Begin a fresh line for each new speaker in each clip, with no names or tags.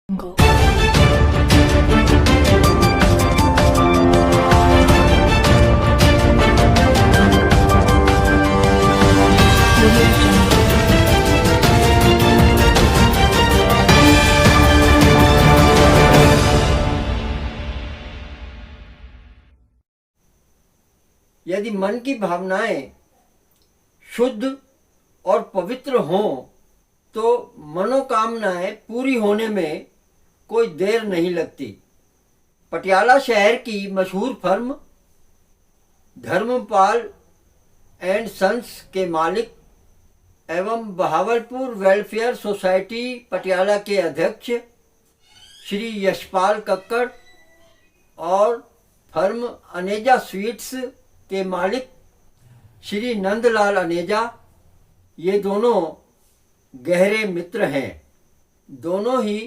Jungle. Audio Jungle.
यदि मन की भावनाएं शुद्ध और पवित्र हों तो मनोकामनाएं पूरी होने में कोई देर नहीं लगती। पटियाला शहर की मशहूर फर्म धर्मपाल एंड सन्स के मालिक एवं बहावलपुर वेलफेयर सोसाइटी पटियाला के अध्यक्ष श्री यशपाल कक्कड़ और फर्म अनेजा स्वीट्स के मालिक श्री नंदलाल अनेजा, ये दोनों गहरे मित्र हैं। दोनों ही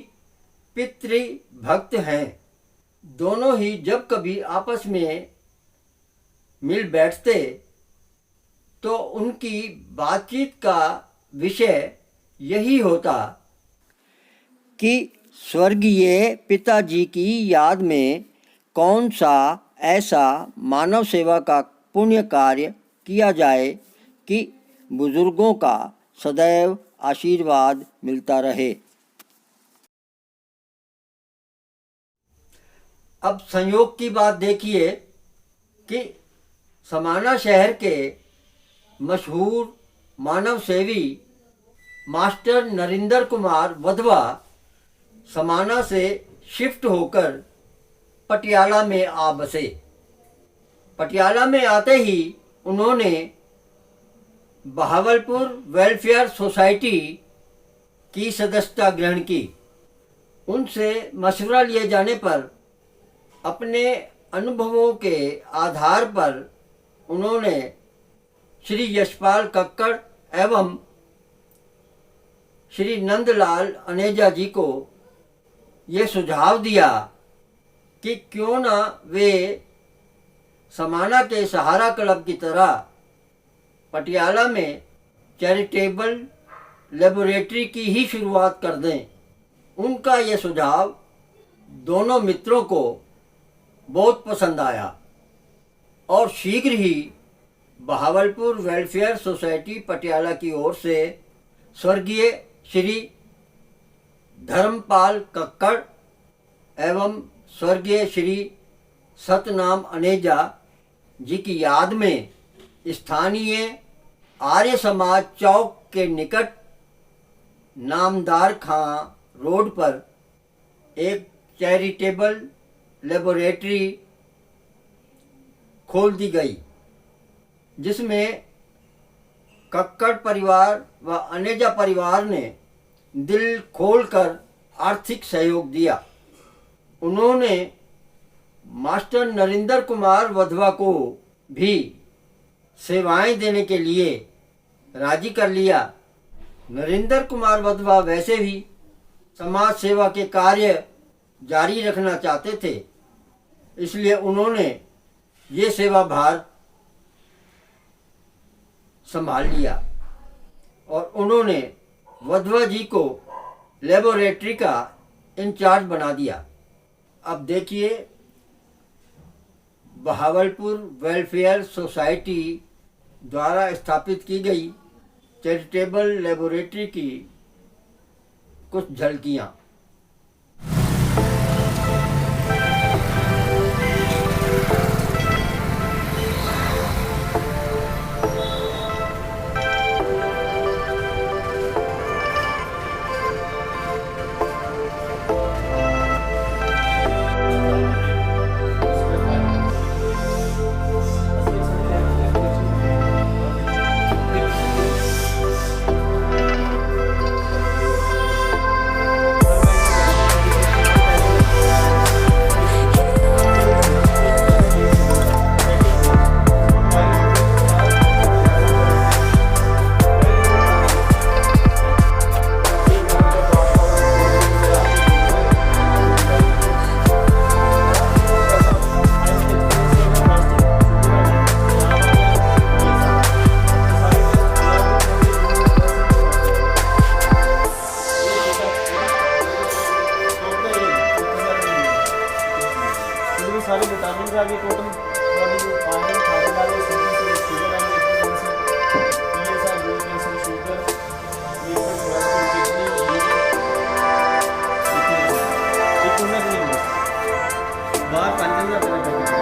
पितृ भक्त हैं। दोनों ही जब कभी आपस में मिल बैठते तो उनकी बातचीत का विषय यही होता कि स्वर्गीय पिताजी की याद में कौन सा ऐसा मानव सेवा का पुण्य कार्य किया जाए कि बुजुर्गों का सदैव आशीर्वाद मिलता रहे। अब संयोग की बात देखिए कि समाना शहर के मशहूर मानव सेवी मास्टर नरेंद्र कुमार वधवा समाना से शिफ्ट होकर पटियाला में आ बसे। पटियाला में आते ही उन्होंने बहावलपुर वेलफेयर सोसाइटी की सदस्यता ग्रहण की। उनसे मशवरा लिए जाने पर अपने अनुभवों के आधार पर उन्होंने श्री यशपाल कक्कड़ एवं श्री नंदलाल अनेजा जी को ये सुझाव दिया कि क्यों ना वे समाना के सहारा क्लब की तरह पटियाला में चैरिटेबल लेबोरेटरी की ही शुरुआत कर दें। उनका ये सुझाव दोनों मित्रों को बहुत पसंद आया और शीघ्र ही बहावलपुर वेलफेयर सोसाइटी पटियाला की ओर से स्वर्गीय श्री धर्मपाल कक्कड़ एवं स्वर्गीय श्री सतनाम अनेजा जी की याद में स्थानीय आर्य समाज चौक के निकट नामदार खां रोड पर एक चैरिटेबल लेबोरेटरी खोल दी गई, जिसमें कक्कड़ परिवार व अनेजा परिवार ने दिल खोलकर आर्थिक सहयोग दिया। उन्होंने मास्टर नरेंद्र कुमार वधवा को भी सेवाएं देने के लिए राजी कर लिया। नरेंद्र कुमार वधवा वैसे भी समाज सेवा के कार्य जारी रखना चाहते थे, इसलिए उन्होंने ये सेवा भार संभाल लिया और उन्होंने वधवा जी को लेबोरेटरी का इंचार्ज बना दिया। अब देखिए बहावलपुर वेलफेयर सोसाइटी द्वारा स्थापित की गई चैरिटेबल लेबोरेटरी की कुछ झलकियाँ।
सारे विटामिन आ गए टोटल बॉडी को आयरन खाने वाले शुगर आ गई PSR blood pressure sugar liver cholesterol kidney एक उन्नत नहीं है बाहर 5000 रुपये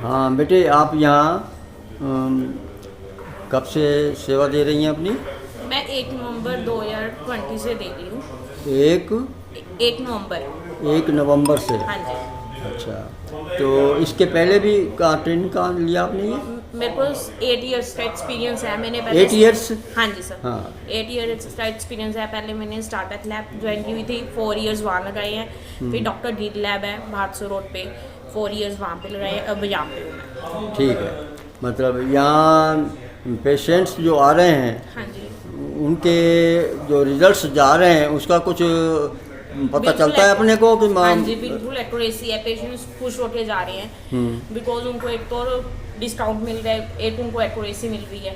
हाँ बेटे, आप यहाँ कब से सेवा दे रही हैं अपनी?
मैं 1 नवंबर 2020 से दे रही हूँ।
1 नवंबर से?
हाँ जी।
अच्छा, तो इसके पहले भी ट्रेनिंग कहाँ लिया आपने ये?
मेरे को 8 इयर्स का एक्सपीरियंस है। मैंने पहले
8 इयर्स?
हाँ जी सर।
हाँ।
8 इयर्स का एक्सपीरियंस है। पहले मैंने स्टार्टअप लैब ज्वाइन की हुई थी, 4 इयर्स वहाँ लगाए हैं। फिर डॉक्टर डी लैब है भारतसर रोड पे, 4 इयर्स वहाँ पे लगाए हैं। अब यहाँ पे हूँ मैं।
ठीक है, मतलब यहाँ पेशेंट्स जो आ रहे हैं,
हाँ जी,
उनके जो रिजल्ट्स जा रहे हैं उसका कुछ पता चलता है अपने को कि
हाँ जी, बिल्कुल एक्यूरेसी है। पेशेंट्स खुश होके जा रहे हैं बिकॉज उनको एक तो डिस्काउंट मिल रहा है, एक उनको एक्यूरेसी मिल रही है।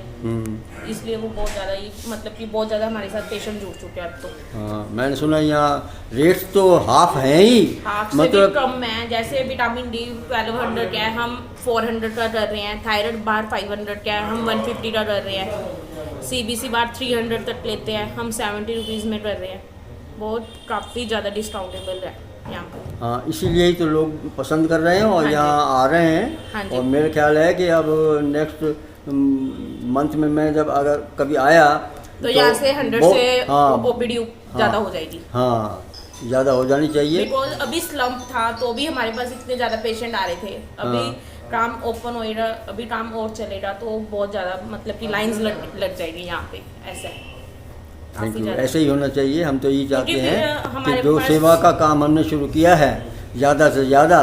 इसलिए वो बहुत ज़्यादा ही मतलब कि बहुत ज़्यादा हमारे साथ पेशेंट जुड़ चुके हैं अब तो।
हाँ, मैंने सुना यहाँ रेट्स तो हाफ हैं ही,
हाफ से
मतलब
भी कम है। जैसे विटामिन डी 1200 का है, हम 400 का कर रहे हैं। थायराइड बार 500 का है, हम 150 का कर रहे हैं। CBC बार 300 तक लेते हैं, हम 70 रुपीज़ में कर रहे हैं। बहुत काफ़ी ज़्यादा डिस्काउंटेबल है यहाँ पर।
हाँ, इसीलिए ही तो लोग पसंद कर रहे हैं और
हाँ
यहाँ आ रहे हैं।
हाँ जी।
और मेरा ख्याल है कि अब नेक्स्ट मंथ में मैं जब अगर कभी आया
तो यहाँ से 100 से OPD ज़्यादा हो जाएगी।
हाँ, ज़्यादा हो जानी चाहिए।
बिकॉज अभी स्लम्प था तो भी हमारे पास इतने ज़्यादा पेशेंट आ रहे थे। अभी काम ओपन होएगा, अभी काम और चलेगा तो बहुत ज़्यादा मतलब कि लाइंस लग जाएगी यहाँ पे। ऐसा है।
थैंक यू, ऐसे ही होना चाहिए। हम तो यही चाहते
क्योंकि
हैं कि
फिर
जो सेवा का काम हमने शुरू किया है ज़्यादा से ज़्यादा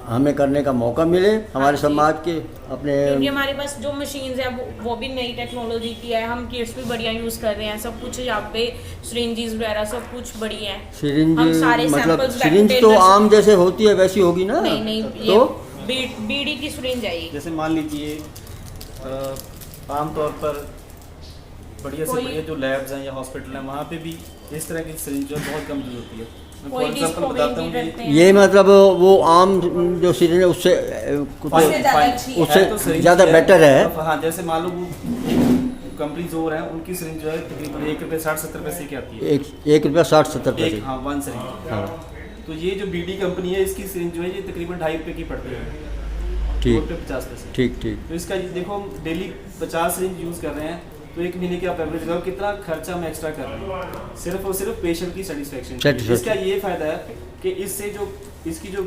हमें करने का मौका मिले हमारे समाज के अपने।
क्योंकि हमारे पास जो मशीन्स है वो भी नई टेक्नोलॉजी की है। हम किट्स भी बढ़िया यूज़ कर रहे हैं। सब कुछ यहाँ पे सिरिंजेस वगैरह सब कुछ बढ़िया है।
सिरिंज मतलब
सैंपल्स
सिरिंज तो आम जैसे होती है वैसी होगी ना?
नहीं,
तो
बीडी की सिरिंज है ये।
जैसे मान लीजिए आमतौर पर बढ़िया से बढ़िया जो लैब्स हैं या हॉस्पिटल हैं वहाँ पे भी इस तरह की सिरिंज जो बहुत कम यूज होती है। मैं फॉर एग्जांपल बताता हूँ,
ये मतलब वो आम जो सिरिंज है उससे ज़्यादा बेटर है।
हाँ, जैसे मान लो कंपनीज और हैं उनकी सिरिंज जो है तकरीबन ₹1.60-70 पैसे की आती है।
₹1.60-70 पैसे।
हाँ, 1 सिरिंज।
हाँ।
तो ये जो BD कंपनी है इसकी सिरिंज जो है ये तकरीबन ₹2.5 की पड़ती है।
ठीक।
2 रुपये 50 पैसे।
ठीक ठीक।
तो इसका देखो हम डेली 50 सिरिंज यूज़ कर रहे हैं, तो एक महीने की आप एवरेज लगाओ कितना खर्चा हम एक्स्ट्रा कर रहे हैं, सिर्फ और सिर्फ पेशेंट की सेटिस्फेक्शन। इसका ये फायदा है कि इससे जो इसकी जो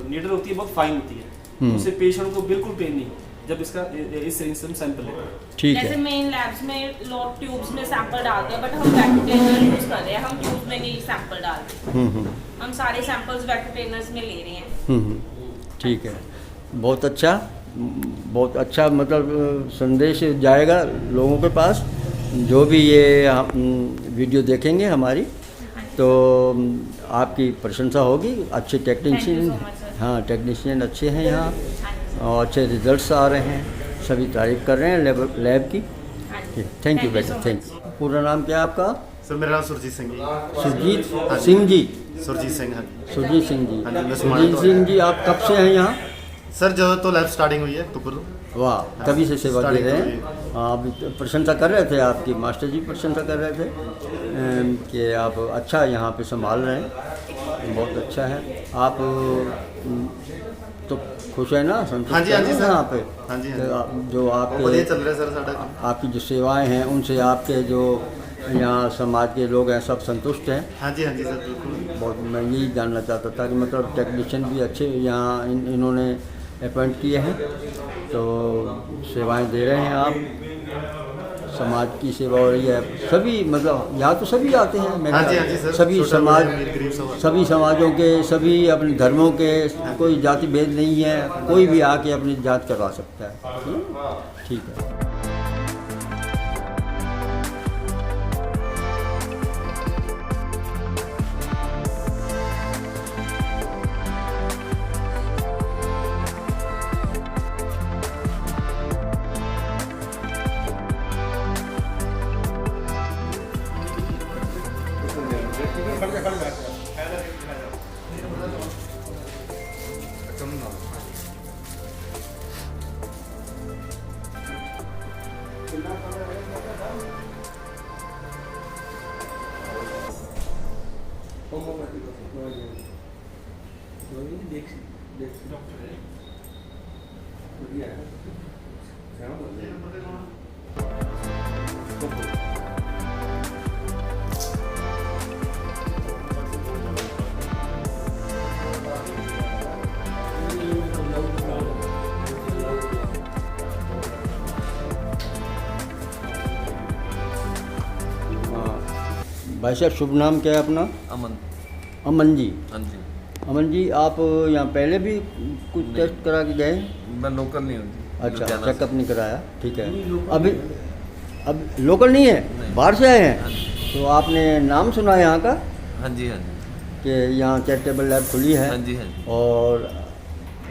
नीडल होती है बहुत फाइन होती है, उससे पेशेंट को बिल्कुल पेन नहीं जब इसका इस सिरिंज से हम सैंपल लेते हैं।
ठीक
जैसे
है।
मेन लैब्स में लोग ट्यूब्स में सैंपल डालते हैं, बट हम वैक्यूटेनर यूज कर रहे हैं, हम ट्यूब में नहीं सैंपल डालते, हम सारे सैंपल्स वैक्यूटेनर्स में ले रहे हैं।
ठीक है, बहुत अच्छा मतलब संदेश जाएगा लोगों के पास, जो भी ये वीडियो देखेंगे हमारी, तो आपकी प्रशंसा होगी। अच्छे टेक्नीशियन, हाँ टेक्नीशियन अच्छे हैं यहाँ, और अच्छे रिजल्ट्स आ रहे हैं, सभी तारीफ कर रहे हैं लैब की। थैंक यू बेटा, थैंक यू। पूरा नाम क्या है आपका?
सर मेरा नाम सुरजीत सिंह जी।
सुरजीत सिंह जी?
सुरजीत सिंह, हाँ जी।
सुरजीत सिंह जी,
हाँ जी, मैं
सुरजीत सिंह जी, आप कब से हैं यहाँ?
सर जो तो लैब स्टार्टिंग हुई है टुकुर।
वाह, तभी से सेवा दे रहे हैं।
स्टार्टिंग
आप प्रशंसा कर रहे थे, आपकी मास्टर जी प्रशंसा कर रहे थे कि आप अच्छा यहाँ पे संभाल रहे हैं, बहुत अच्छा है। आप तो खुश है ना, संतुष्ट
हाँ जी, हाँ जी
हैं
सर।
यहाँ पे?
हाँ जी, हाँ
तो
जी।
जो
बढ़िया
आपके
चल रहा है सर साਡਾ।
आपकी जो सेवाएं हैं, उनसे आपके जो यहाँ समाज के लोग हैं सब संतुष्ट हैं?
हाँ जी सर बिल्कुल।
बहुत, मैं यही जानना चाहता था कि मतलब टेक्नीशियन भी अच्छे यहाँ इन्होंने अपॉइंट किए हैं, तो सेवाएं दे रहे हैं आप, समाज की सेवा हो रही है। सभी मतलब यहाँ तो सभी आते हैं, मैं
हाँ जी, हाँ जी सर।
सभी
छोटा
समाज,
बड़ा, गरीब समाज।
सभी समाजों के, सभी अपने धर्मों के, कोई जाति भेद नहीं है, कोई भी आके अपनी जांच करवा सकता है। ठीक है। भाई साहब, शुभ नाम क्या है अपना?
अमन।
अमन जी।
हाँ जी।
अमन जी, आप यहाँ पहले भी कुछ टेस्ट करा के गए?
मैं लोकल नहीं हूँ जी।
अच्छा,
लुधियाना
चेकअप नहीं कराया, ठीक है। अभी अब लोकल नहीं है, बाहर से आए हैं?
हाँ जी।
तो आपने नाम सुना है यहाँ का
से। हाँ जी हाँ जी।
कि यहाँ चैरिटेबल लैब खुली है?
हाँ जी हाँ जी।
और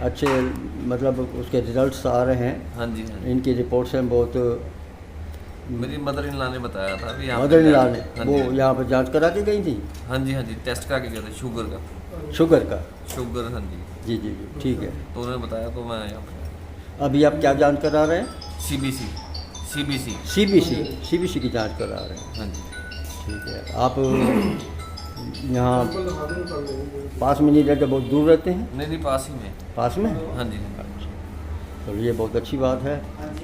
अच्छे मतलब उसके रिजल्ट्स आ रहे हैं?
हाँ जी हाँ जी।
इनकी रिपोर्ट्स हैं बहुत।
मेरी मदर इन लॉ ने बताया था अभी यहाँ
मदर इन लॉ ने
हाँ
वो
जी।
यहाँ पर जांच करा के गई थी?
हाँ जी हाँ जी, टेस्ट करा के गए थे शुगर का।
शुगर का?
शुगर, हाँ जी।
जी जी जी, ठीक है।
तो उन्होंने बताया तो मैं यहाँ पे।
अभी आप क्या जांच करा रहे हैं?
CBC।
CBC की जांच करा रहे हैं?
हाँ जी।
ठीक है। आप यहाँ पास में नहीं रहते, बहुत दूर रहते हैं?
नहीं नहीं, पास ही में।
पास में?
हाँ जी।
तो ये बहुत अच्छी बात है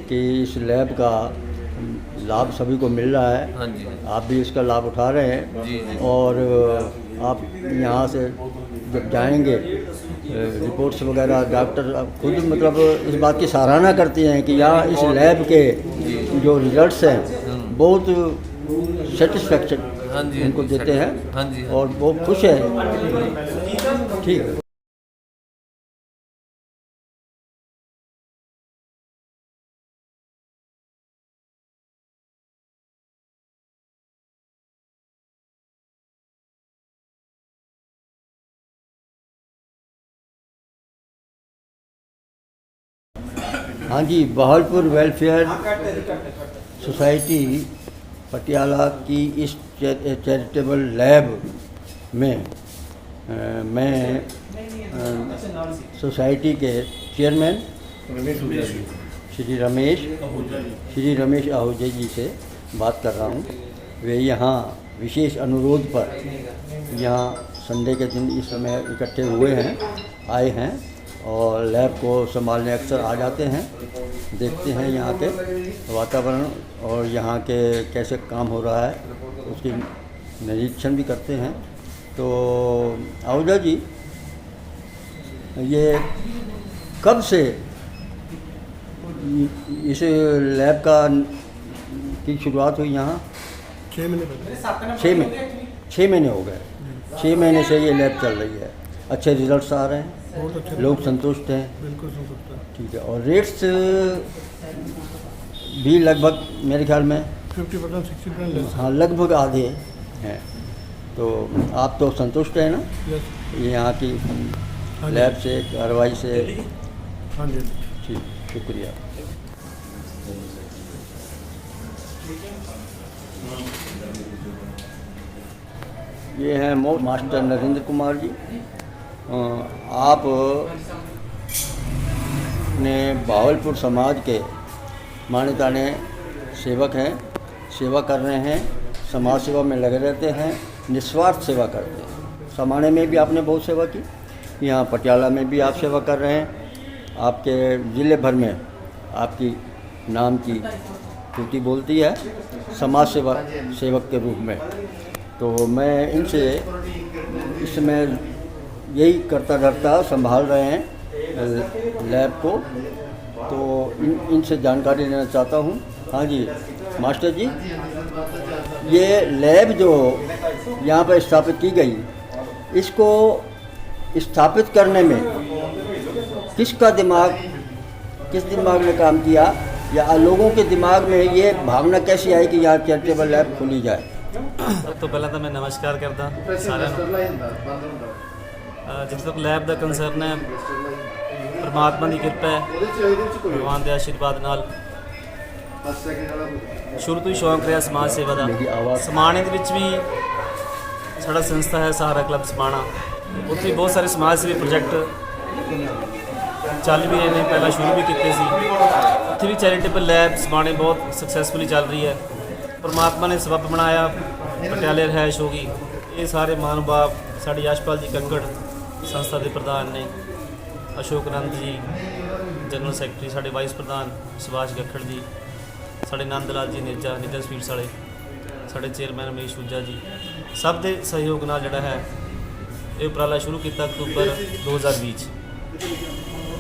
कि इस लैब का लाभ सभी को मिल रहा है।
हाँ जी।
आप भी इसका लाभ उठा रहे हैं।
जी जी।
और आप यहाँ से जब जाएंगे, रिपोर्ट्स वगैरह डॉक्टर खुद मतलब इस बात की सराहना करते हैं कि यहाँ इस लैब के जो रिजल्ट्स हैं बहुत सेटिस्फैक्शन
हाँ जी।
उनको देते हैं।
हाँ जी।
और वो खुश है। ठीक है। हाँ जी, बहालपुर वेलफेयर सोसाइटी पटियाला की इस चैरिटेबल लैब में मैं सोसाइटी के चेयरमैन श्री रमेश आहूजा जी से बात कर रहा हूँ। वे यहाँ विशेष अनुरोध पर यहाँ संडे के दिन इस समय इकट्ठे हुए हैं, आए हैं और लैब को संभालने अक्सर आ जाते हैं, देखते हैं यहाँ के वातावरण और यहाँ के कैसे काम हो रहा है, उसकी निरीक्षण भी करते हैं। तो आहूजा जी, ये कब से इस लैब का की शुरुआत हुई यहाँ?
6 महीने पहले।
6 महीने हो गए। 6 महीने से ये लैब चल रही है, अच्छे रिजल्ट्स आ रहे हैं,
बहुत अच्छे,
लोग संतुष्ट हैं।
बिल्कुल संतुष्ट है।
ठीक है। और रेट्स भी लगभग मेरे ख्याल में
50% 60% लेस।
हाँ, लगभग आधे हैं। तो आप तो संतुष्ट हैं ना
यस।
यहाँ की
हाँ जी।
लैब से, कार्रवाई से?
हाँ जी।
ठीक, शुक्रिया। ये हैं मास्टर नरेंद्र कुमार जी। आप ने बहावलपुर समाज के माने ताने सेवक हैं, सेवा कर रहे हैं, समाज सेवा में लगे रहते हैं, निस्वार्थ सेवा करते हैं। समाने में भी आपने बहुत सेवा की, यहाँ पटियाला में भी आप सेवा कर रहे हैं। आपके ज़िले भर में आपकी नाम की स्तुति बोलती है समाज सेवा सेवक के रूप में। तो मैं इनसे इस समय यही करता धरता संभाल रहे हैं लैब को, तो इनसे जानकारी लेना चाहता हूँ। हाँ जी मास्टर जी, ये लैब जो यहाँ पर स्थापित की गई, इसको स्थापित करने में किस दिमाग ने काम किया, या लोगों के दिमाग में ये भावना कैसी आई कि यहाँ चैरिटेबल लैब खोली जाए?
ਸਭ ਤੋਂ ਪਹਿਲਾਂ ਤਾਂ ਮੈਂ ਨਮਸਕਾਰ ਕਰਦਾ ਸਾਰਿਆਂ ਨੂੰ। ਜਿੱਥੇ ਤੱਕ ਲੈਬ ਦਾ ਕੰਸਰਨ ਹੈ, ਪਰਮਾਤਮਾ ਦੀ ਕਿਰਪਾ ਹੈ, ਭਗਵਾਨ ਦੇ ਆਸ਼ੀਰਵਾਦ ਨਾਲ ਸ਼ੁਰੂ ਤੋਂ ਹੀ ਸ਼ੌਂਕ ਰਿਹਾ ਸਮਾਜ ਸੇਵਾ ਦਾ। ਸਮਾਣੇ ਦੇ ਵਿੱਚ ਵੀ ਸਾਡਾ ਸੰਸਥਾ ਹੈ ਸਹਾਰਾ ਕਲੱਬ ਸਮਾਣਾ, ਉੱਥੇ ਵੀ ਬਹੁਤ ਸਾਰੇ ਸਮਾਜ ਸੇਵੀ ਪ੍ਰੋਜੈਕਟ ਚੱਲ ਵੀ ਰਹੇ ਨੇ, ਪਹਿਲਾਂ ਸ਼ੁਰੂ ਵੀ ਕੀਤੇ ਸੀ। ਉੱਥੇ ਵੀ ਚੈਰੀਟੇਬਲ ਲੈਬ ਸਮਾਣੇ ਬਹੁਤ ਸਕਸੈਸਫੁਲੀ ਚੱਲ ਰਹੀ ਹੈ। परमात्मा ने सबब बनाया, पटियाले रहायश होगी। ये सारे महानुभाव साड़ी यशपाल जी कक्कड़ संस्था के प्रधान ने, अशोक नंद जी जनरल सैकटरी, साढ़े वाइस प्रधान सुभाष कक्कड़ जी, साढ़े नंद लाल जी निजा स्वीट्स वाले, साढ़े चेयरमैन रमेश सूजा जी, सब के सहयोग नाल जिहड़ा है ये उपराला शुरू किया अक्तूबर 2020।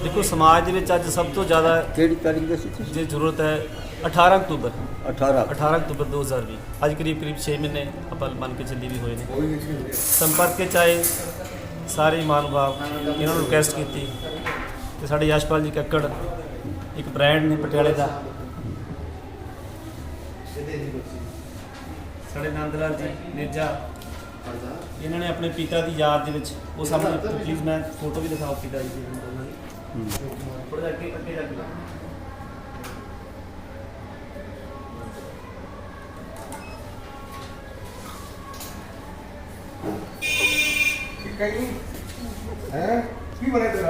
देखो समाज के अज सब तो ज़्यादा जो जरूरत है 18 अक्तूबर 2020, अज करीब 6 महीने आप मन के चली भी हुए हैं। संपर्क के चाहे सारे महानुभाव इन्होंने रिक्वेस्ट की कि साढ़े यशपाल जी कक्कड़ एक ब्रांड ने पटियाले का, साढ़े नंदलाल जी निजा इन्होंने अपने पिता की याद के वो सामने प्लीज़ मैं फोटो भी दिखाओ पिता जी की। थोड़ा अगे जाके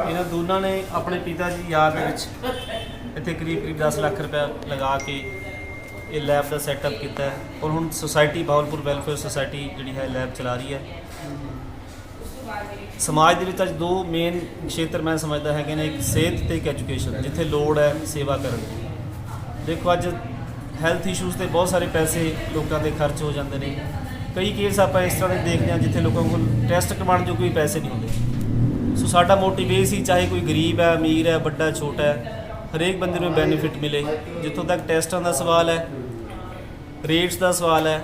इन्होंने दोनों ने अपने पिता जी याद इतने करीब 10 लाख रुपया लगा के ये लैब का सैटअप किया है। और हुण सोसाइटी बहावलपुर वैलफेयर सोसाइटी जी है लैब चला रही है। समाज के अज दो मेन क्षेत्र मैं समझदा है कि एक सेहत तो एक एजुकेशन, जिथे लोड़ है सेवा करने की। देखो अज हैल्थ इशूज़ से बहुत सारे पैसे लोगों के खर्च हो जाते हैं। कई केस आप इस तरह के देखते हैं जिथे लोगों को टैसट करवाने जो कोई पैसे नहीं होंगे। सो साडा मोटिव ये सी, चाहे कोई गरीब है, अमीर है, बड़ा छोटा है, हरेक बंदे में बेनीफिट मिले। जितों तक टैसटां का सवाल है, रेट्स का सवाल है,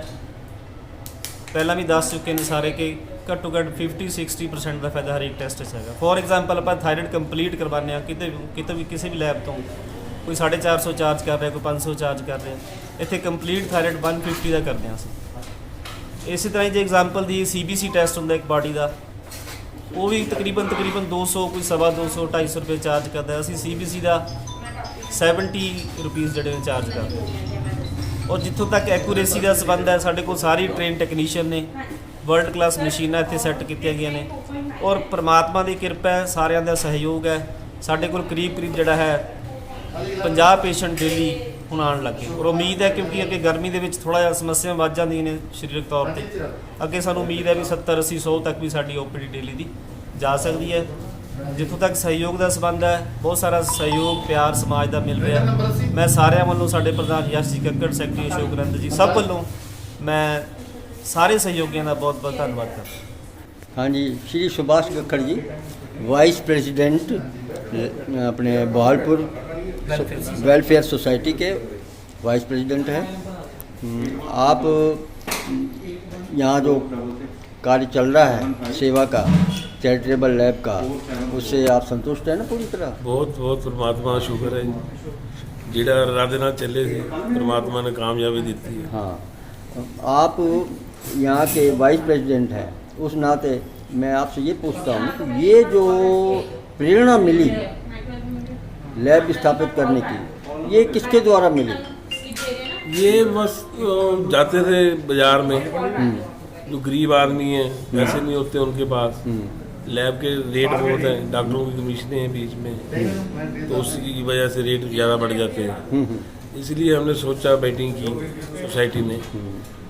पहला भी दस चुके हैं सारे कि घट्टो घट्ट 50-60% का फायदा हरेक टैसट है। फॉर एग्जाम्पल आप थायराइड कंप्लीट करवाने किते भी किसी भी लैब तो कोई 450 चार्ज कर रहा है, कोई 500 चार्ज कर रहे हैं, इतने कंप्लीट थायराइड 150 का करते हैं असीं। इसी तरह जो एग्जाम्पल दी CBC टैसट होंगे एक बॉडी का, वो भी तकरीबन 200 कोई 250-250 रुपये चार्ज करता है। असीं CBC का 70 रुपीज़ जोड़े चार्ज करते हैं। और जितों तक एक्यूरेसी का संबंध है, साढ़े को सारी ट्रेन टैक्नीशियन ने, वर्ल्ड क्लास मशीनां इत्थे सैट कीतियां गईयां ने। और परमात्मा की कृपा है, सारिਆਂ ਦਾ सहयोग है। साढ़े को करीब जिहड़ा है 50 पेशेंट डेली ਹੁਣ ਆਉਣ ਲੱਗੇ। और उम्मीद है क्योंकि अगे गर्मी के थोड़ा जिहा समस्या ਵੱਧ ਜਾਂਦੀਆਂ ਨੇ ਸਰੀਰਕ तौर पर, अगे सानूं उम्मीद है भी 70-80-100 तक भी साडी OPD डेली की जा सकती है। ਜਿੱਥੋਂ ਤੱਕ ਸਹਿਯੋਗ ਦਾ ਸੰਬੰਧ ਹੈ, ਬਹੁਤ ਸਾਰਾ ਸਹਿਯੋਗ ਪਿਆਰ ਸਮਾਜ ਦਾ ਮਿਲ ਰਿਹਾ। ਮੈਂ ਸਾਰਿਆਂ ਵੱਲੋਂ, ਸਾਡੇ ਪ੍ਰਧਾਨ ਯਸ਼ ਜੀ ਕੱਕੜ, ਸੈਕਟਰੀ ਅਸ਼ੋਕ ਨੰਦ ਜੀ, ਸਭ ਵੱਲੋਂ ਮੈਂ ਸਾਰੇ ਸਹਿਯੋਗੀਆਂ ਦਾ ਬਹੁਤ ਬਹੁਤ ਧੰਨਵਾਦ ਕਰਦਾ।
हाँ जी, श्री सुभाष कक्कड़ जी, वाइस प्रेसिडेंट अपने बहालपुर वेलफेयर सोसाइटी के वाइस प्रेसिडेंट हैं। आप यहाँ जो कार्य चल रहा है सेवा का, चैरिटेबल लैब का, उससे आप संतुष्ट हैं ना पूरी तरह?
बहुत बहुत परमात्मा का शुक्र है जिहड़ा राधे नाल चले थे, परमात्मा ने कामयाबी दी है।
हाँ, आप यहाँ के वाइस प्रेसिडेंट हैं, उस नाते मैं आपसे ये पूछता हूँ कि ये जो प्रेरणा मिली लैब स्थापित करने की, ये किसके द्वारा मिली?
ये बस जाते थे बाजार में, जो गरीब आदमी हैं, पैसे नहीं होते उनके पास, लैब के रेट बहुत हैं, डॉक्टरों की कमीशनें हैं बीच में, तो उसकी वजह से रेट ज़्यादा बढ़ जाते हैं। इसलिए हमने सोचा, मीटिंग की सोसाइटी ने,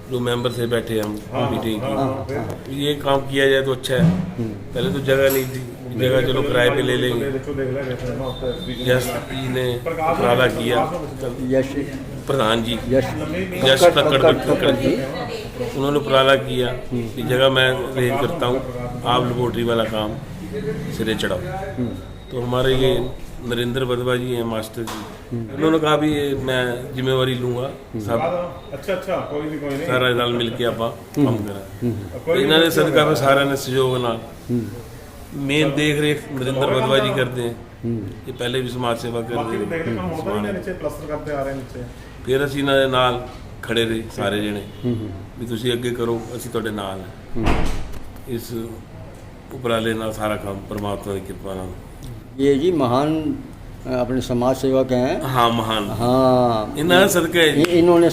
जो मेंबर थे बैठे हम मीटिंग की, ये काम किया जाए तो अच्छा है। पहले तो जगह नहीं थी, जगह चलो किराए पे ले लेंगे। यश जी ने उपराला किया,
यश
प्रधान जी
यश
यश कक्कड़ जी, उन्होंने उपराला किया कि जगह मैं अरेंज करता हूँ, आप लेबोरेटरी वाला काम सिरे चढ़ाओ। तो हमारे ये नरेंद्र बदवा जी हैं मास्टर जी, उन्होंने कहा भी मैं जिम्मेवारी लूँगा, सब सारा नाल मिल के आप काम करा। इन्होंने सदका में सारा ने सहयोग नाल मेन देख रेख नरेंद्र बदवा जी करते हैं, ये पहले भी समाज सेवा करते हैं। फिर असीं इन्हां दे नाल खड़े रहे सारे जने भी तुसीं अगे करो, असीं तुहाडे नाल हैं। इस उपराले नाल सारा काम परमात्मा की कृपा नाल।
ये जी महान अपने समाज सेवक हैं।
हाँ, महान,
हाँ,
इन्होंने सदका है।
इन्होंने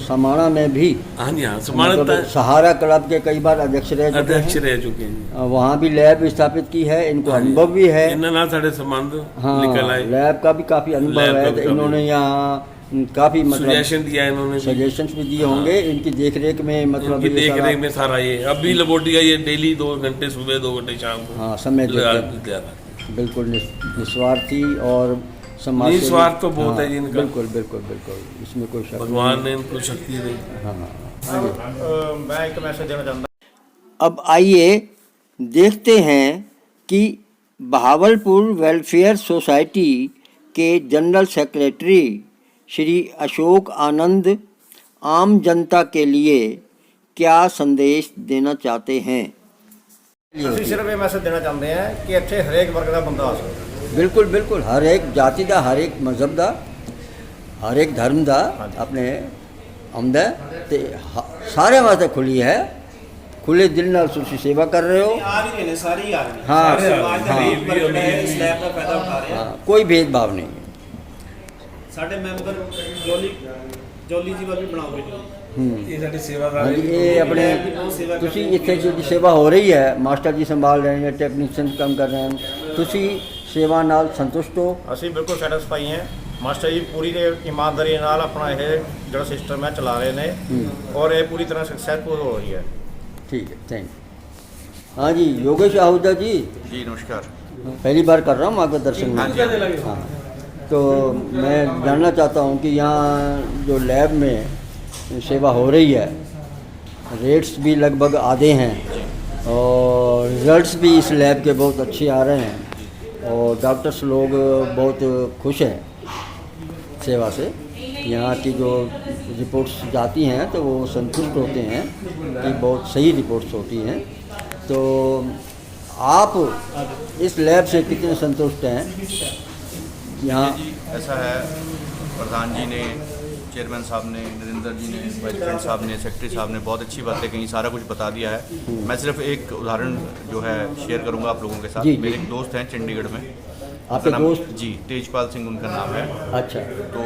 समाणा में भी,
हाँ जी, हाँ, समानता,
मतलब सहारा क्लब के कई बार अध्यक्ष रह चुके हैं। वहाँ भी लैब स्थापित की है, इनको अनुभव भी है।
इन्होंने साढ़े संबंध निकल आए,
लैब का भी काफी अनुभव है। तो इन्होंने यहाँ काफी मतलब
सजेशन दिया, इन्होंने
सजेशंस भी दिए होंगे। इनकी देखरेख में, मतलब
इनकी देखरेख में सारा ये अभी लेबोरेटरी का ये डेली 2 घंटे सुबह 2 घंटे शाम को,
हाँ, समय देते हैं। बिल्कुल निस्वार्थी और समाज
निस्वार्थ तो बहुत है जिनका।
बिल्कुल बिल्कुल बिल्कुल, इसमें कोई शक नहीं।
भगवान ने इनको शक्ति दी।
हाँ,
मैं एक मैसेज देना चाहता।
अब आइए देखते हैं कि बहावलपुर वेलफेयर सोसाइटी के जनरल सेक्रेटरी श्री अशोक आनंद आम जनता के लिए क्या संदेश देना चाहते हैं।
ਅਸੀਂ ਸਿਰਫ ਇਹ ਮੈਸੇਜ ਦੇਣਾ ਚਾਹੁੰਦੇ ਹਾਂ ਕਿ ਇੱਥੇ ਹਰੇਕ ਵਰਗ ਦਾ ਬੰਦਾ ਆ ਸਕਦਾ।
बिल्कुल बिल्कुल, हर एक जाति का, हर एक मजहब का, हर एक धर्म का अपने आमद है ते सारे वास्ते खुली है। खुले दिल नाल तुसीं सेवा कर रहे हो।
ਆ ਵੀ ਨੇ ਸਾਰੇ ਹੀ ਆ ਰਹੇ ਨੇ।
हाँ,
ਸਾਰੇ ਸਮਾਜ ਦਾ
हाँ,
ਗਰੀਬ ਵਰਗ ਹੈ, ਇਸ ਲੈਬ ਦਾ ਫਾਇਦਾ ਉਠਾ ਰਿਹਾ।
हाँ, कोई भेदभाव नहीं है।
ਸਾਡੇ ਮੈਂਬਰ ਜੋਲੀ ਜੀ ਵੱਲ ਵੀ ਬਣਾਓਗੇ ਜੀ।
ये साडी सेवा
हाँ जी, ये अपने तुसी इत्थे जो सेवा हो रही है, मास्टर जी संभाल रहे हैं, टेक्नीशियन काम कर रहे हैं, तुसी सेवा नाल संतुष्ट हो?
ਅਸੀਂ ਬਿਲਕੁਲ ਸੈਟੀਸਫਾਈ ਹਾਂ। ਮਾਸਟਰ ਜੀ ਪੂਰੀ ਈਮਾਨਦਾਰੀ ਨਾਲ ਆਪਣਾ ਇਹ ਜਿਹੜਾ ਸਿਸਟਮ ਹੈ ਚਲਾ ਰਹੇ ਨੇ ਔਰ ਇਹ ਪੂਰੀ ਤਰ੍ਹਾਂ सक्सेसफुल हो रही है।
ठीक है, थैंक यू। हाँ जी, योगेश आहूजा जी।
जी नमस्कार।
पहली बार कर रहा हूँ आपके दर्शन में। हाँ, तो मैं जानना चाहता हूँ कि यहाँ जो लैब में सेवा हो रही है, रेट्स भी लगभग आधे हैं और रिजल्ट्स भी इस लैब के बहुत अच्छे आ रहे हैं और डॉक्टर्स लोग बहुत खुश हैं सेवा से। यहाँ की जो रिपोर्ट्स जाती हैं तो वो संतुष्ट होते हैं कि बहुत सही रिपोर्ट्स होती हैं। तो आप इस लैब से कितने संतुष्ट हैं? यहाँ
ऐसा है, प्रधान जी ने, चेयरमैन साहब ने, नरेंद्र जी ने, वाइस प्रेसिडेंट साहब ने, सेक्रेटरी साहब ने बहुत अच्छी बातें कही, सारा कुछ बता दिया है। मैं सिर्फ एक उदाहरण जो है शेयर करूंगा आप लोगों के साथ। मेरे एक दोस्त हैं चंडीगढ़ में,
आपके दोस्त?
जी, तेजपाल सिंह उनका नाम है।
अच्छा।
तो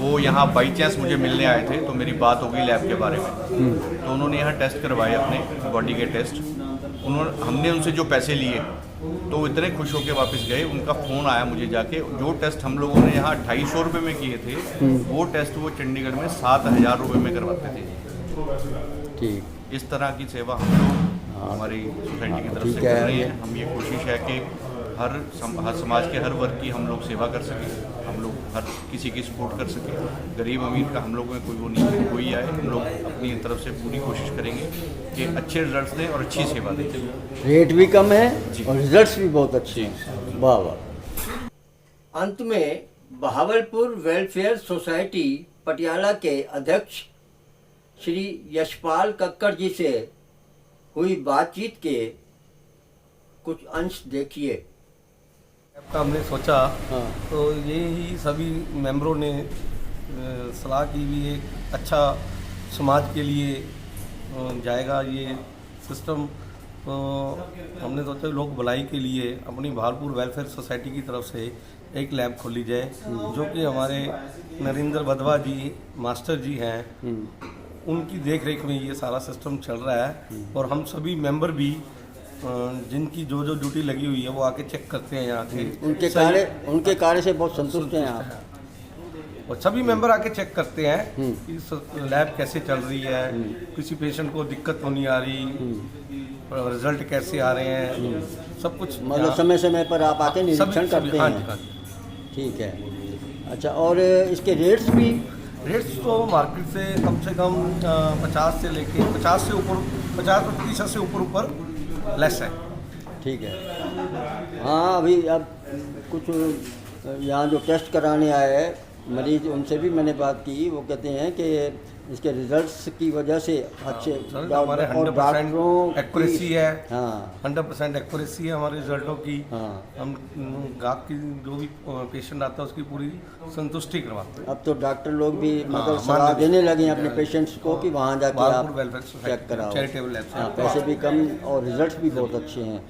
वो यहाँ बाई चांस मुझे मिलने आए थे, तो मेरी बात हो गई लैब के बारे में। तो उन्होंने यहाँ टेस्ट करवाए अपने बॉडी के टेस्ट। हमने उनसे जो पैसे लिए तो वो इतने खुश होकर वापस गए। उनका फ़ोन आया मुझे जाके, जो टेस्ट हम लोगों ने यहाँ 250 रुपये में किए थे, वो टेस्ट वो चंडीगढ़ में 7000 रुपये में करवाते थे।
ठीक,
इस तरह की सेवा हम लोग हमारी सोसाइटी की तरफ से कर रहे हैं। हम ये कोशिश है कि हर समाज के हर वर्ग की हम लोग सेवा कर सकें, हम लोग हर किसी की सपोर्ट कर सकें। गरीब अमीर का हम लोगों में कोई वो नहीं है, कोई आए, हम लोग अपनी तरफ से पूरी कोशिश करेंगे कि अच्छे रिजल्ट्स दें और अच्छी सेवा दें।
रेट भी कम है और रिजल्ट्स भी बहुत अच्छे हैं। वाह वाह। अंत में बहावलपुर वेलफेयर सोसाइटी पटियाला के अध्यक्ष श्री यशपाल कक्कड़ जी से हुई बातचीत के कुछ अंश देखिए।
का हमने सोचा
हाँ।
तो ये ही सभी मेंबरों ने सलाह की भी एक अच्छा समाज के लिए जाएगा ये सिस्टम। तो हमने सोचा लोक भलाई के लिए अपनी बहावलपुर वेलफेयर सोसाइटी की तरफ से एक लैब खोली जाए, जो कि हमारे नरेंद्र बधवा जी मास्टर जी हैं, उनकी देख रेख में ये सारा सिस्टम चल रहा है। और हम सभी मेंबर भी जिनकी जो जो ड्यूटी लगी हुई है वो आके चेक करते हैं यहाँ के।
उनके कार्य से बहुत संतुष्ट हैं आप।
और सभी मेंबर आके चेक करते हैं कि लैब कैसे चल रही है, किसी पेशेंट को दिक्कत तो नहीं आ रही, रिजल्ट कैसे आ रहे हैं, सब कुछ
मतलब समय समय पर आप आके निरीक्षण करते
हाँ
हैं।
जी।
ठीक है। अच्छा, और इसके रेट्स भी?
रेट्स तो मार्केट से कम 50 से लेके 50 से ऊपर 50% से ऊपर लेस है।
ठीक है। हाँ, अभी अब कुछ यहाँ जो टेस्ट कराने आए हैं मरीज, उनसे भी मैंने बात की। वो कहते हैं कि इसके रिजल्ट्स की वजह से अच्छे
हमारे 100% एक्यूरेसी है। हाँ, 100% एक्यूरेसी है हमारे रिजल्टों की। हाँ, हम गाँव की जो भी पेशेंट आता है उसकी पूरी संतुष्टि करवाते हैं।
अब तो डॉक्टर लोग भी मतलब सलाह देने लगे हैं अपने पेशेंट्स को कि वहाँ जाके आप चेक कराओ।
Charitable lab.
हाँ, पैसे भी कम और रिजल्ट्स भी बहुत अच्छे हैं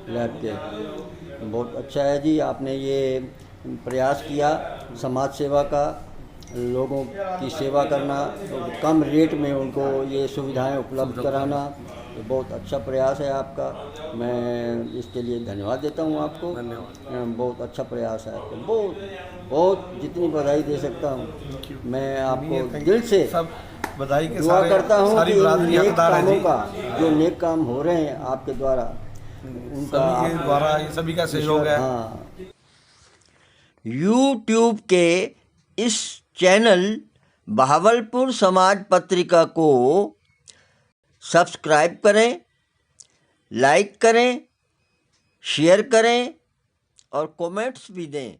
लैब के। बहुत अच्छा है जी, आपने ये प्रयास किया समाज सेवा का, लोगों की सेवा करना, कम रेट में उनको ये सुविधाएं उपलब्ध कराना। तो बहुत अच्छा प्रयास है आपका, मैं इसके लिए धन्यवाद देता हूँ आपको। बहुत अच्छा प्रयास है आपका, बहुत जितनी बधाई दे सकता हूँ। मैं आपको दिल से
सब बधाई के
दुआ करता हूँ कि नेक कामों का, जो नेक काम हो रहे हैं आपके द्वारा, उनका
ये सभी का सहयोग है।
हाँ। YouTube के इस चैनल बहावलपुर समाज पत्रिका को सब्सक्राइब करें, लाइक करें, शेयर करें और कमेंट्स भी दें।